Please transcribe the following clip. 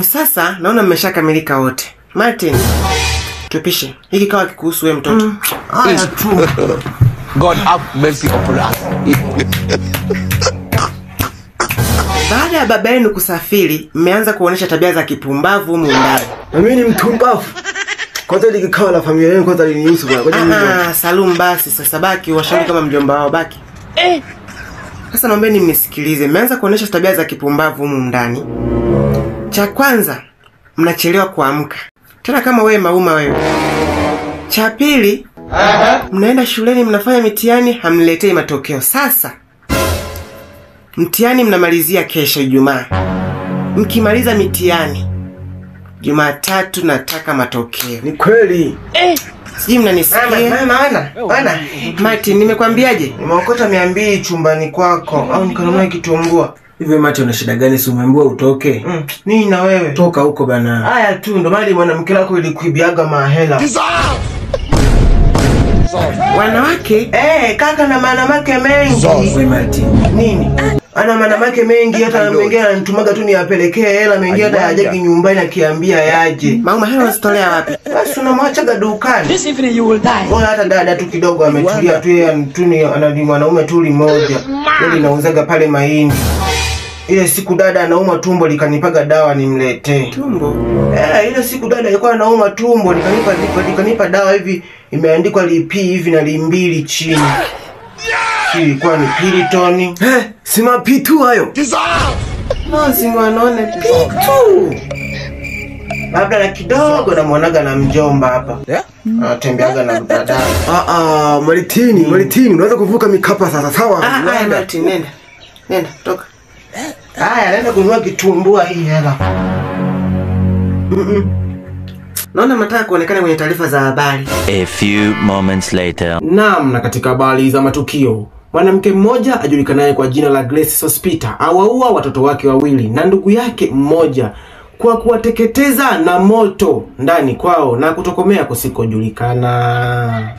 Sasa naona mmeshakamilika wote. Martin, tupishe. Hiki kawa kikuhusu wewe mtoto. Haya tu. God have mercy upon us. Baada ya baba yenu kusafiri, mmeanza kuonesha tabia za kipumbavu humu ndani. Na mimi ni mpumbavu. Kwanza ile kikao la familia yenu kwanza linihusu bwana. Salum basi sasa baki washauri kama mjomba wao baki. Sasa naombeni mnisikilize. Mmeanza kuonesha tabia za kipumbavu humu ndani. Cha kwanza, mnachelewa kuamka. Tena kama wewe mauma wewe. Cha pili, mnaenda shuleni mnafanya mitihani hamniletei matokeo. Sasa mtihani mnamalizia kesho Ijumaa. Mkimaliza mitihani Jumatatu nataka matokeo. Ni kweli. Sijui mnanisikia? Bana. Martin, nimekwambiaje? Nimeokota 200 chumbani kwako au nikanunua kitumbua. Hivyo Martin una shida gani si umeambiwa utoke? Nini na wewe? Toka huko bana. Haya tu ndo mali mwanamke wako ilikuibiaga mahela. Wanawake? Kaka na manamake mengi. Wewe Martin. Nini? Ana manamake mengi hata mengine anitumaga tu niapelekee hela mengine hata hajaji nyumbani akiambia yaje. Mama hela unazitolea wapi? Basi unamwachaga dukani. This evening you will die. Bora hata dada tu kidogo ametulia tu yeye ana mwanaume tu limoja. Ile nauzaga pale mahindi. Ile siku dada anauma tumbo likanipaga dawa nimletee. Tumbo? Ile siku dada alikuwa anauma tumbo likanipa dawa hivi imeandikwa lipi hivi na limbili chini. Ilikuwa ni Piriton. Sima pitu hayo. Si mwanaone pitu. Labda na kidogo namuonaga na mjomba hapa. Anatembeaga na dada. Maritini, unaweza kuvuka mikapa sasa sawa? Martin, nenda, toka. Haya, naenda kununua kitumbua hii hela. Naona mnataka kuonekana kwenye taarifa za habari. A few moments later. Naam, na katika habari za matukio, mwanamke mmoja ajulikanaye kwa jina la Grace Sospita awaua watoto wake wawili na ndugu yake mmoja kwa kuwateketeza na moto ndani kwao na kutokomea kusikojulikana.